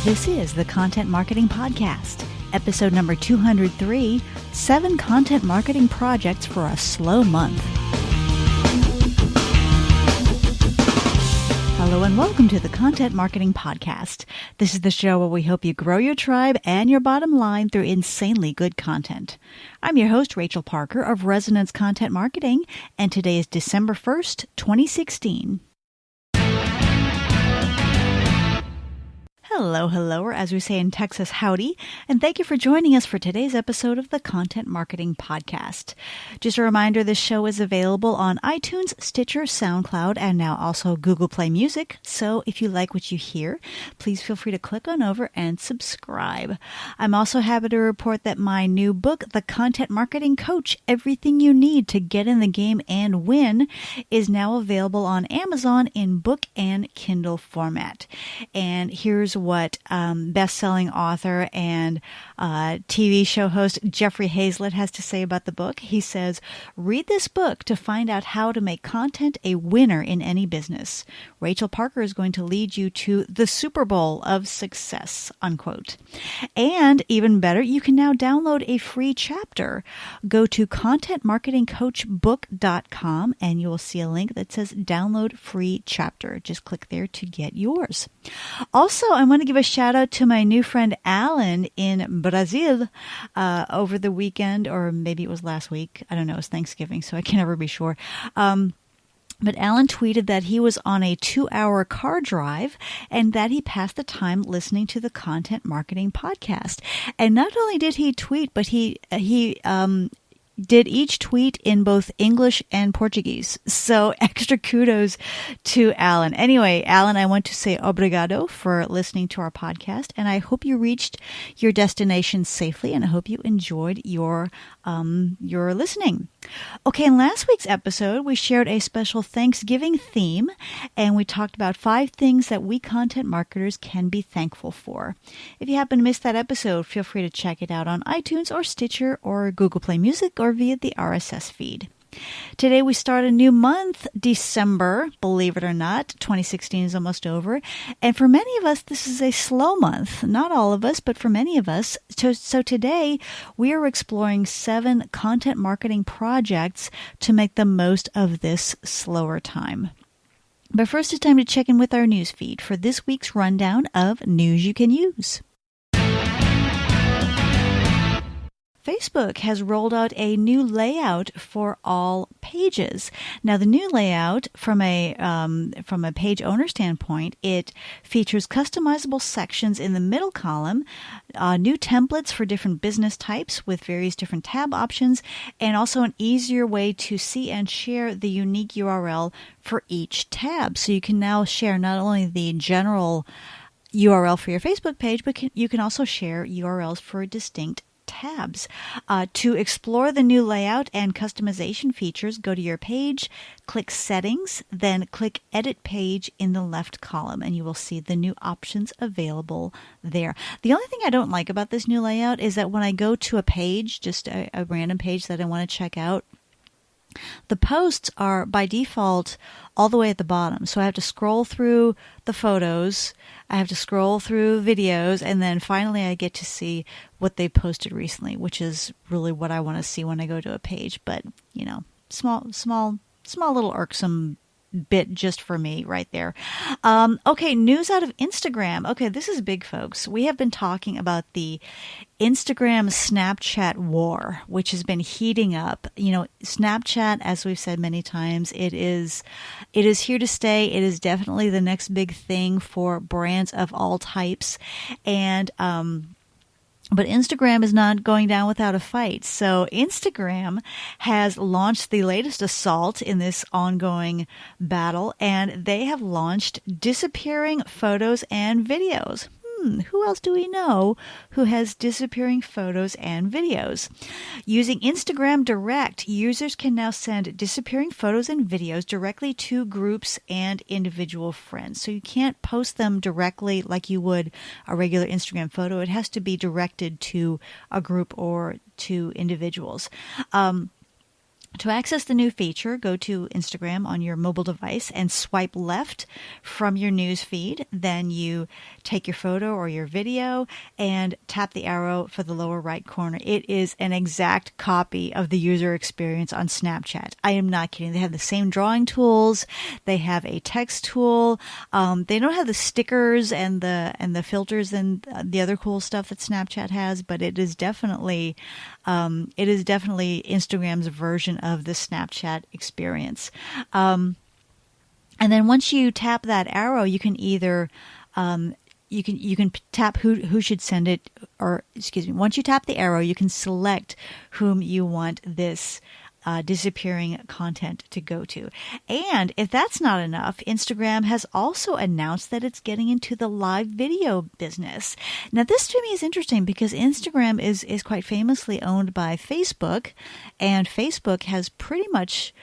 This is the Content Marketing Podcast, episode number 203, 7 Content Marketing Projects for a Slow Month. Hello and welcome to the Content Marketing Podcast. This is the show where we help you grow your tribe and your bottom line through insanely good content. I'm your host, Rachel Parker of Resonance Content Marketing, and today is December 1st, 2016. Hello, or as we say in Texas, howdy, and thank you for joining us for today's episode of the Content Marketing Podcast. Just a reminder, this show is available on iTunes, Stitcher, SoundCloud, and now also Google Play Music, so if you like what you hear, please feel free to click on over and subscribe. I'm also happy to report that my new book, The Content Marketing Coach, Everything You Need to Get in the Game and Win, is now available on Amazon in book and Kindle format. And here's what best-selling author and TV show host Jeffrey Hazlett has to say about the book. He says, "Read this book to find out how to make content a winner in any business. Rachel Parker is going to lead you to the Super Bowl of success," unquote. And even better, you can now download a free chapter. Go to contentmarketingcoachbook.com and you will see a link that says download free chapter. Just click there to get yours. Also, I want to give a shout out to my new friend Alan in Brazil over the weekend, or maybe it was last week. I don't know. It was Thanksgiving, so I can never be sure. But Alan tweeted that he was on a 2-hour car drive and that he passed the time listening to the Content Marketing Podcast. And not only did he tweet, but he did each tweet in both English and Portuguese. So extra kudos to Alan. Anyway, Alan, I want to say obrigado for listening to our podcast, and I hope you reached your destination safely, and I hope you enjoyed your listening. Okay, in last week's episode, we shared a special Thanksgiving theme, and we talked about 5 things that we content marketers can be thankful for. If you happen to miss that episode, feel free to check it out on iTunes or Stitcher or Google Play Music or via the RSS feed. Today we start a new month, December. Believe it or not, 2016 is almost over. And for many of us, this is a slow month. Not all of us, but for many of us. So today we are exploring 7 content marketing projects to make the most of this slower time. But first, it's time to check in with our news feed for this week's rundown of news you can use. Facebook has rolled out a new layout for all pages. Now, the new layout, from a page owner standpoint, it features customizable sections in the middle column, new templates for different business types with various different tab options, and also an easier way to see and share the unique URL for each tab. So you can now share not only the general URL for your Facebook page, but you can also share URLs for distinct tabs. To explore the new layout and customization features, go to your page, click Settings, then click Edit Page in the left column, and you will see the new options available there. The only thing I don't like about this new layout is that when I go to a page, just a random page that I want to check out, the posts are by default all the way at the bottom. So I have to scroll through the photos, I have to scroll through videos, and then finally I get to see what they posted recently, which is really what I want to see when I go to a page. But, you know, small little irksome bit just for me right there. Okay, news out of Instagram. Okay, this is big, folks. We have been talking about the Instagram Snapchat war, which has been heating up. You know, Snapchat, as we've said many times, it is here to stay. It is definitely the next big thing for brands of all types. And but Instagram is not going down without a fight. So Instagram has launched the latest assault in this ongoing battle, and they have launched disappearing photos and videos. Who else do we know who has disappearing photos and videos? Using Instagram Direct, users can now send disappearing photos and videos directly to groups and individual friends. So you can't post them directly like you would a regular Instagram photo. It has to be directed to a group or to individuals. To access the new feature, go to Instagram on your mobile device and swipe left from your news feed. Then you take your photo or your video and tap the arrow for the lower right corner. It is an exact copy of the user experience on Snapchat. I am not kidding. They have the same drawing tools. They have a text tool. They don't have the stickers and the filters and the other cool stuff that Snapchat has, but it is definitely Instagram's version of the Snapchat experience. And then once you tap that arrow, you can either you can tap who should send it, or excuse me. Once you tap the arrow, you can select whom you want this disappearing content to go to. And if that's not enough, Instagram has also announced that it's getting into the live video business. Now, this to me is interesting because Instagram is quite famously owned by Facebook, and Facebook has pretty much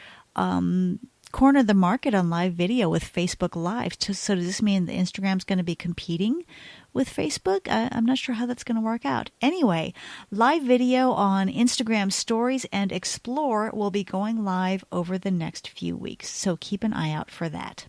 cornered the market on live video with Facebook Live. So does this mean that Instagram's going to be competing with Facebook? I'm not sure how that's going to work out. Anyway, live video on Instagram Stories and Explore will be going live over the next few weeks, so keep an eye out for that.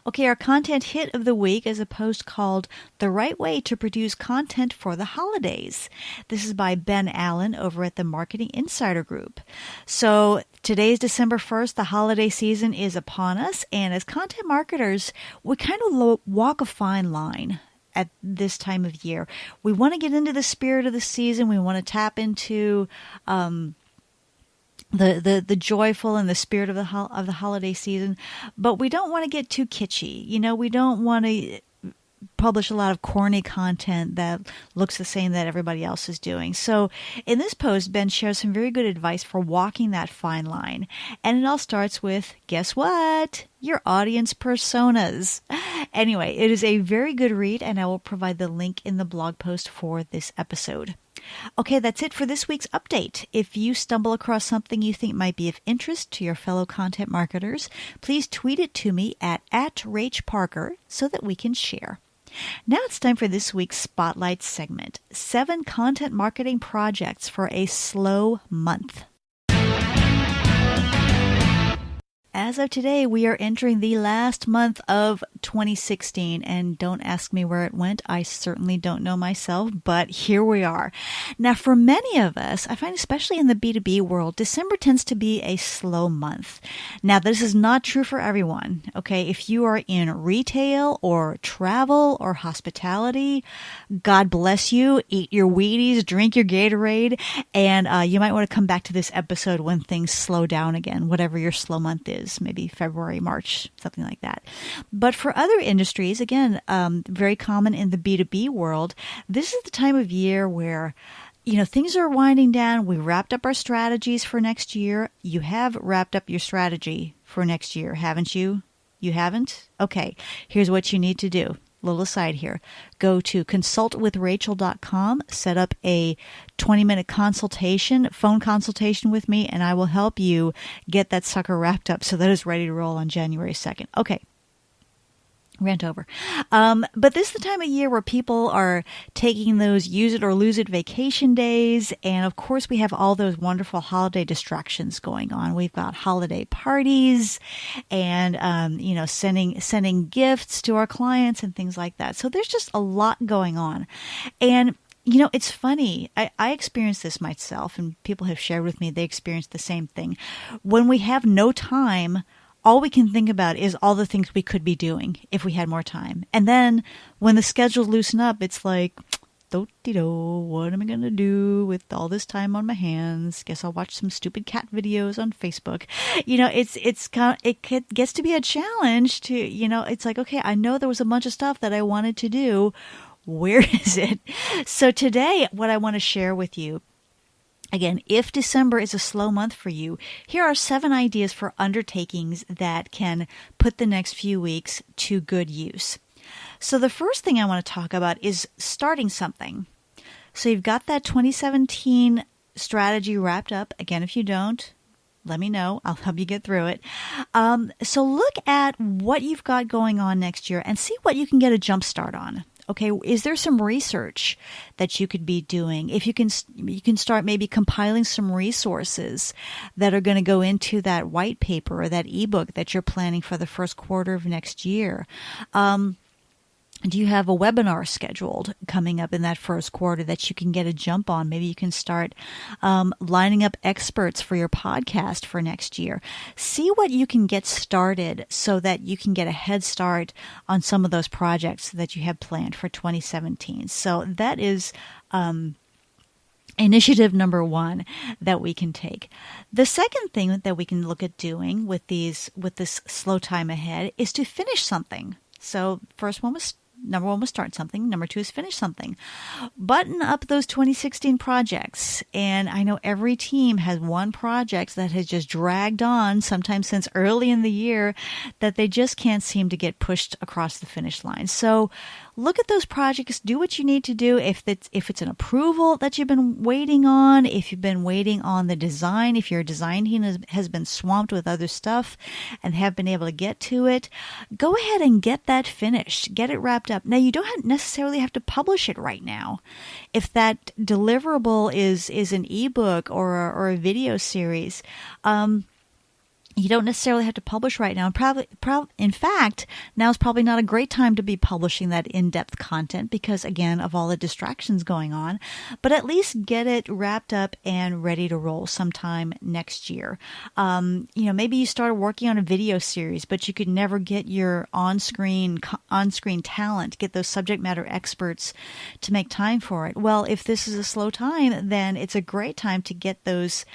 Okay, our content hit of the week is a post called The Right Way to Produce Content for the Holidays. This is by Ben Allen over at the Marketing Insider Group. So today is December 1st. The holiday season is upon us. And as content marketers, we kind of walk a fine line at this time of year. We want to get into the spirit of the season. We want to tap into the joyful and the spirit of the holiday season, but we don't want to get too kitschy. You know, we don't want to publish a lot of corny content that looks the same that everybody else is doing. So in this post, Ben shares some very good advice for walking that fine line. And it all starts with, guess what? Your audience personas. Anyway, it is a very good read, and I will provide the link in the blog post for this episode. Okay, that's it for this week's update. If you stumble across something you think might be of interest to your fellow content marketers, please tweet it to me at @RachParker so that we can share. Now it's time for this week's Spotlight segment, 7 content marketing projects for a slow month. As of today, we are entering the last month of 2016, and don't ask me where it went. I certainly don't know myself, but here we are. Now, for many of us, I find especially in the B2B world, December tends to be a slow month. Now, this is not true for everyone, okay? If you are in retail or travel or hospitality, God bless you. Eat your Wheaties, drink your Gatorade, and you might want to come back to this episode when things slow down again, whatever your slow month is. Maybe February, March, something like that. But for other industries, again, very common in the B2B world, this is the time of year where, you know, things are winding down. We wrapped up our strategies for next year. You have wrapped up your strategy for next year, haven't you? You haven't? Okay, here's what you need to do. Little aside here. Go to consultwithrachel.com, set up a 20-minute consultation, phone consultation with me, and I will help you get that sucker wrapped up so that it's ready to roll on January 2nd. Okay. Rant over. But this is the time of year where people are taking those use it or lose it vacation days. And of course, we have all those wonderful holiday distractions going on. We've got holiday parties and, sending gifts to our clients and things like that. So there's just a lot going on. And you know, it's funny. I experienced this myself, and people have shared with me they experienced the same thing. When we have no time, all we can think about is all the things we could be doing if we had more time. And then when the schedules loosen up, it's like, do-de-do, what am I going to do with all this time on my hands? Guess I'll watch some stupid cat videos on Facebook. You know, it gets to be a challenge to, you know, it's like, okay, I know there was a bunch of stuff that I wanted to do. Where is it? So today, what I want to share with you, again, if December is a slow month for you, here are 7 ideas for undertakings that can put the next few weeks to good use. So the first thing I want to talk about is starting something. So you've got that 2017 strategy wrapped up. Again, if you don't, let me know. I'll help you get through it. So look at what you've got going on next year and see what you can get a jump start on. Okay, is there some research that you could be doing? If you can start maybe compiling some resources that are going to go into that white paper or that ebook that you're planning for the first quarter of next year. Do you have a webinar scheduled coming up in that first quarter that you can get a jump on? Maybe you can start lining up experts for your podcast for next year. See what you can get started so that you can get a head start on some of those projects that you have planned for 2017. So that is initiative number 1 that we can take. The second thing that we can look at doing with this slow time ahead is to finish something. So number 1 was start something. Number 2 is finish something. Button up those 2016 projects. And I know every team has one project that has just dragged on, sometimes since early in the year, that they just can't seem to get pushed across the finish line. So look at those projects, do what you need to do. If it's an approval that you've been waiting on, if you've been waiting on the design, if your design team has been swamped with other stuff and have been able to get to it, go ahead and get that finished, get it wrapped up. Now, you don't necessarily have to publish it right now. If that deliverable is an ebook or a video series, you don't necessarily have to publish right now. In fact, now is probably not a great time to be publishing that in-depth content because, again, of all the distractions going on. But at least get it wrapped up and ready to roll sometime next year. Maybe you started working on a video series, but you could never get your on-screen talent, get those subject matter experts to make time for it. Well, if this is a slow time, then it's a great time to get those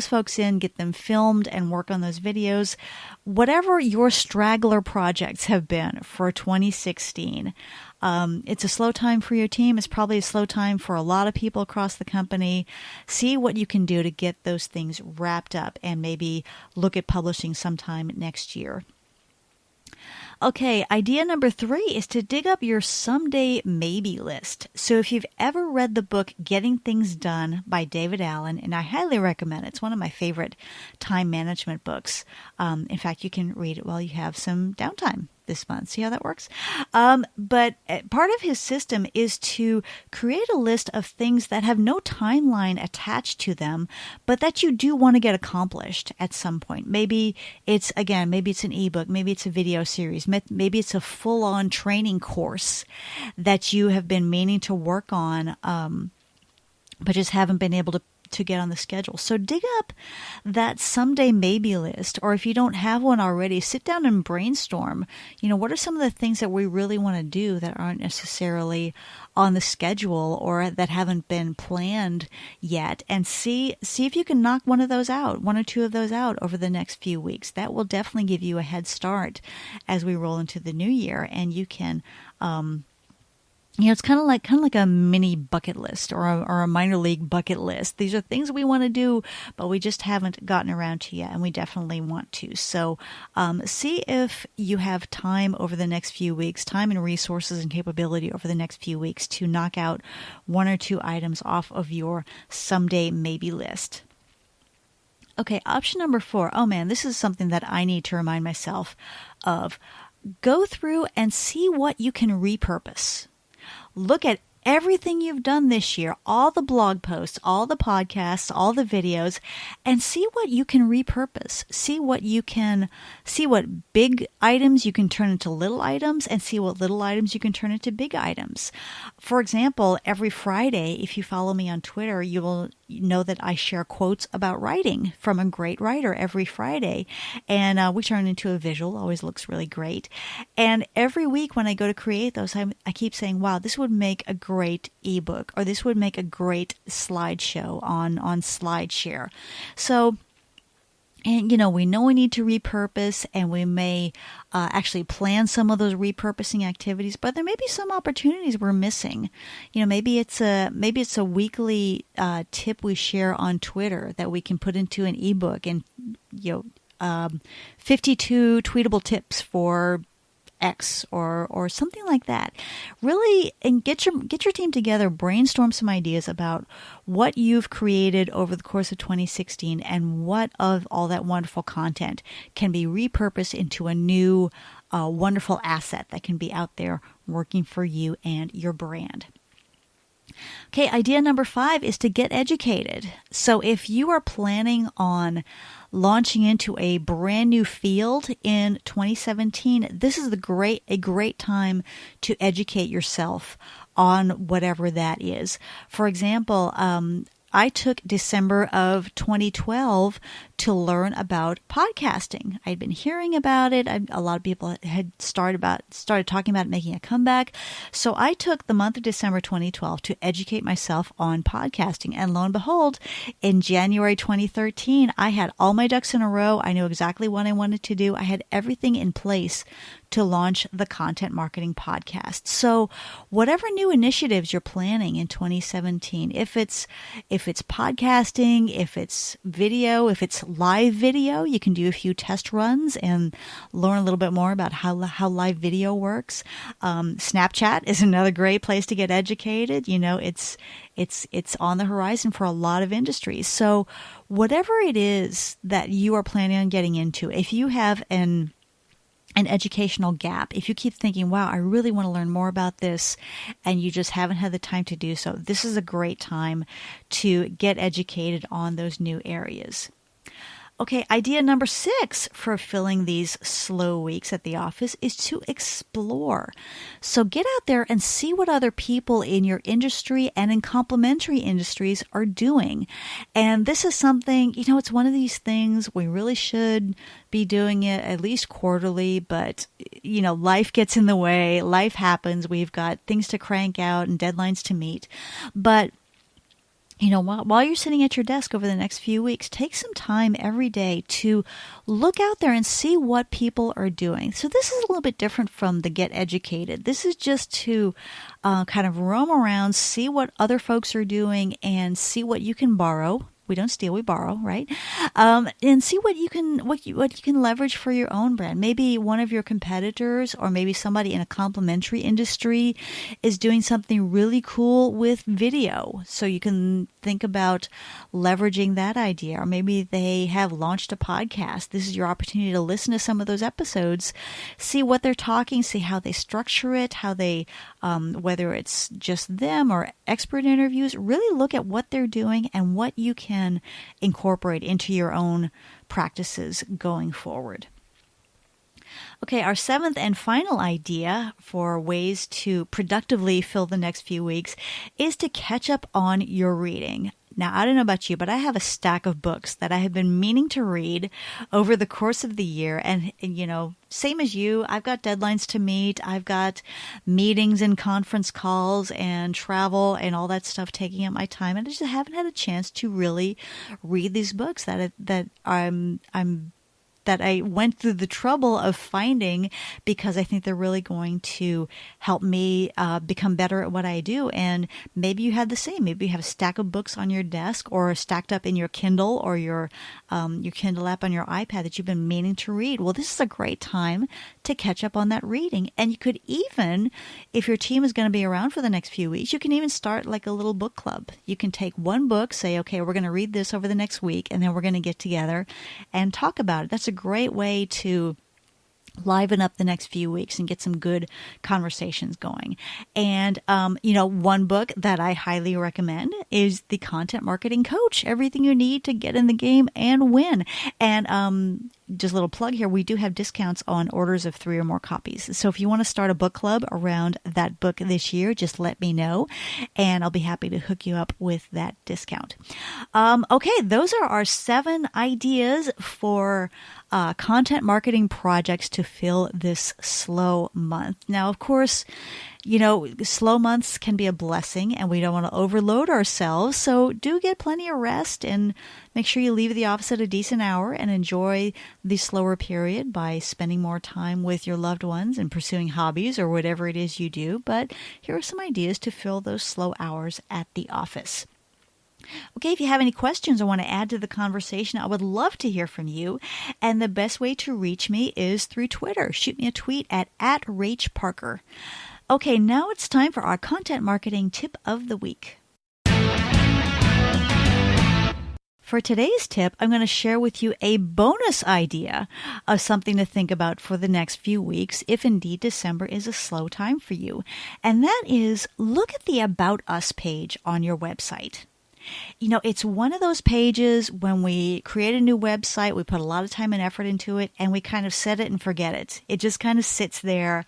folks in, get them filmed and work on those videos. Whatever your straggler projects have been for 2016, it's a slow time for your team. It's probably a slow time for a lot of people across the company. See what you can do to get those things wrapped up and maybe look at publishing sometime next year. Okay, idea number 3 is to dig up your someday maybe list. So if you've ever read the book Getting Things Done by David Allen, and I highly recommend it. It's one of my favorite time management books. In fact, you can read it while you have some downtime this month. See how that works? But part of his system is to create a list of things that have no timeline attached to them, but that you do want to get accomplished at some point. Maybe it's an ebook, maybe it's a video series, maybe it's a full-on training course that you have been meaning to work on, but just haven't been able to get on the schedule. So dig up that someday maybe list, or if you don't have one already, sit down and brainstorm. What are some of the things that we really want to do that aren't necessarily on the schedule or that haven't been planned yet, and see if you can knock one or two of those out over the next few weeks. That will definitely give you a head start as we roll into the new year, and you can it's kind of like a mini bucket list or a minor league bucket list. These are things we want to do, but we just haven't gotten around to yet, and we definitely want to. So see if you have time over the next few weeks, time and resources and capability over the next few weeks to knock out 1 or 2 items off of your someday maybe list. Okay, option number 4. Oh man, this is something that I need to remind myself of. Go through and see what you can repurpose. Look at everything you've done this year, all the blog posts, all the podcasts, all the videos, and see what you can repurpose. See what big items you can turn into little items, and see what little items you can turn into big items. For example, every Friday, if you follow me on Twitter, you will know that I share quotes about writing from a great writer every Friday. And we turn into a visual, always looks really great. And every week when I go to create those, I keep saying, wow, this would make a great ebook, or this would make a great slideshow on SlideShare. So, and we know we need to repurpose, and we may actually plan some of those repurposing activities, but there may be some opportunities we're missing. Maybe it's a weekly tip we share on Twitter that we can put into an ebook, and 52 tweetable tips for X or something like that. Really, and get your team together, brainstorm some ideas about what you've created over the course of 2016 and what of all that wonderful content can be repurposed into a new wonderful asset that can be out there working for you and your brand. Okay, idea number 5 is to get educated. So if you are planning on launching into a brand new field in 2017, this is a great time to educate yourself on whatever that is. For example, I took December of 2012 to learn about podcasting. I'd been hearing about it. A lot of people had started talking about it making a comeback. So I took the month of December 2012 to educate myself on podcasting. And lo and behold, in January 2013, I had all my ducks in a row. I knew exactly what I wanted to do. I had everything in place to launch the Content Marketing Podcast. So whatever new initiatives you're planning in 2017, if it's podcasting, if it's video, if it's live video, you can do a few test runs and learn a little bit more about how live video works. Snapchat is another great place to get educated. You know, it's on the horizon for a lot of industries. So whatever it is that you are planning on getting into, if you have an educational gap, if you keep thinking, wow, I really want to learn more about this, and you just haven't had the time to do so, this is a great time to get educated on those new areas. Okay, idea number 6 for filling these slow weeks at the office is to explore. So get out there and see what other people in your industry and in complementary industries are doing. And this is something, it's one of these things we really should be doing it at least quarterly, but life gets in the way, life happens, we've got things to crank out and deadlines to meet. But while you're sitting at your desk over the next few weeks, take some time every day to look out there and see what people are doing. So this is a little bit different from the get educated. This is just to kind of roam around, see what other folks are doing, and see what you can borrow. We don't steal, we borrow, right? And see what you can leverage for your own brand. Maybe one of your competitors or maybe somebody in a complementary industry is doing something really cool with video. So you can think about leveraging that idea. Or maybe they have launched a podcast. This is your opportunity to listen to some of those episodes, see what they're talking, see how they structure it, how they, whether it's just them or expert interviews, really look at what they're doing and what you can incorporate into your own practices going forward. Okay, our 7th and final idea for ways to productively fill the next few weeks is to catch up on your reading. Now, I don't know about you, but I have a stack of books that I have been meaning to read over the course of the year. And same as you, I've got deadlines to meet. I've got meetings and conference calls and travel and all that stuff taking up my time. And I just haven't had a chance to really read these books that I went through the trouble of finding because I think they're really going to help me become better at what I do. And maybe you had the same. Maybe you have a stack of books on your desk or stacked up in your Kindle or your Kindle app on your iPad that you've been meaning to read. Well, this is a great time to catch up on that reading. And you could even, if your team is going to be around for the next few weeks, you can even start like a little book club. You can take one book, say, okay, we're going to read this over the next week, and then we're going to get together and talk about it. That's a great way to liven up the next few weeks and get some good conversations going. And, one book that I highly recommend is The Content Marketing Coach, everything you need to get in the game and win. And, just a little plug here, we do have discounts on orders of 3 or more copies. So if you want to start a book club around that book this year, just let me know and I'll be happy to hook you up with that discount. Okay, those are our 7 ideas for content marketing projects to fill this slow month. Now, of course, slow months can be a blessing and we don't want to overload ourselves. So do get plenty of rest and make sure you leave the office at a decent hour and enjoy the slower period by spending more time with your loved ones and pursuing hobbies or whatever it is you do. But here are some ideas to fill those slow hours at the office. Okay, if you have any questions or want to add to the conversation, I would love to hear from you. And the best way to reach me is through Twitter. Shoot me a tweet at @RachParker. Okay, now it's time for our content marketing tip of the week. For today's tip, I'm going to share with you a bonus idea of something to think about for the next few weeks, if indeed December is a slow time for you. And that is, look at the About Us page on your website. You know, it's one of those pages when we create a new website, we put a lot of time and effort into it, and we kind of set it and forget it. It just kind of sits there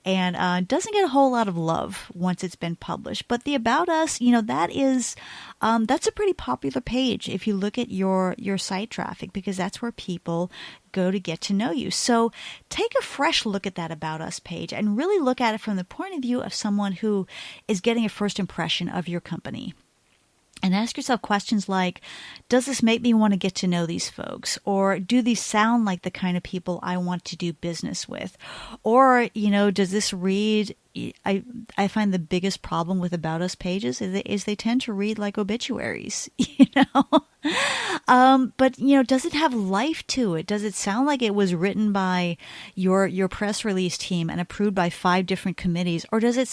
and doesn't get a whole lot of love once it's been published. But the About Us, you know, that's a pretty popular page if you look at your site traffic, because that's where people go to get to know you. So take a fresh look at that About Us page and really look at it from the point of view of someone who is getting a first impression of your company. And ask yourself questions like, does this make me want to get to know these folks? Or do these sound like the kind of people I want to do business with? Or, you know, does this read... I find the biggest problem with About Us pages is they tend to read like obituaries, you know. But, you know, does it have life to it? Does it sound like it was written by your press release team and approved by 5 different committees? Or does it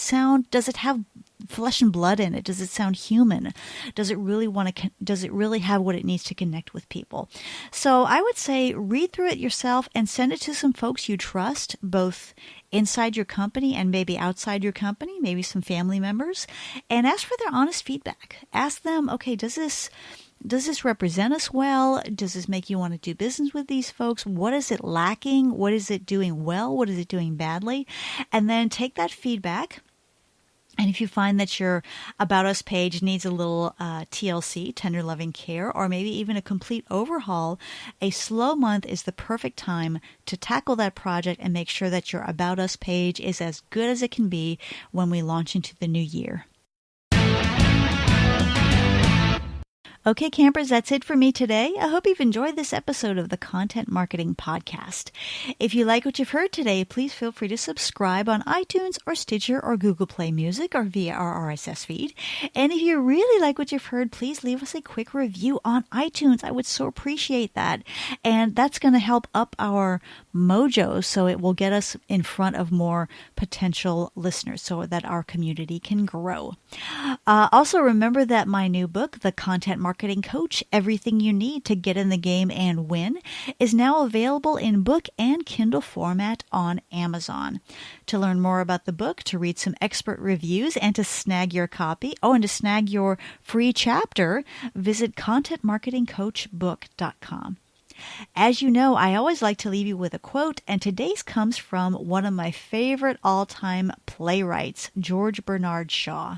have flesh and blood in it? Does it sound human? Does it really have what it needs to connect with people? So I would say read through it yourself and send it to some folks you trust, both inside your company and maybe outside your company, maybe some family members, and ask for their honest feedback. Ask them, okay, does this represent us well? Does this make you want to do business with these folks? What is it lacking? What is it doing well? What is it doing badly? And then take that feedback. And if you find that your About Us page needs a little TLC, tender loving care, or maybe even a complete overhaul, a slow month is the perfect time to tackle that project and make sure that your About Us page is as good as it can be when we launch into the new year. Okay, campers, that's it for me today. I hope you've enjoyed this episode of the Content Marketing Podcast. If you like what you've heard today, please feel free to subscribe on iTunes or Stitcher or Google Play Music or via our RSS feed. And if you really like what you've heard, please leave us a quick review on iTunes. I would so appreciate that. And that's going to help up our mojo so it will get us in front of more potential listeners so that our community can grow. Also, remember that my new book, The Content Marketing Coach, Everything You Need to Get in the Game and Win, is now available in book and Kindle format on Amazon. To learn more about the book, to read some expert reviews, and to snag your copy, and to snag your free chapter, visit contentmarketingcoachbook.com. As you know, I always like to leave you with a quote, and today's comes from one of my favorite all-time playwrights, George Bernard Shaw.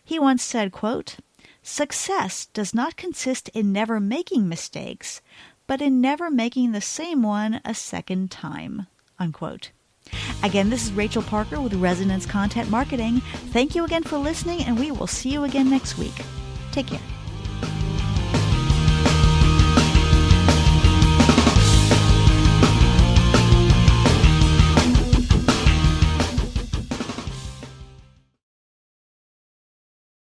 He once said, quote, "Success does not consist in never making mistakes, but in never making the same one a second time," unquote. Again, this is Rachel Parker with Resonance Content Marketing. Thank you again for listening, and we will see you again next week. Take care.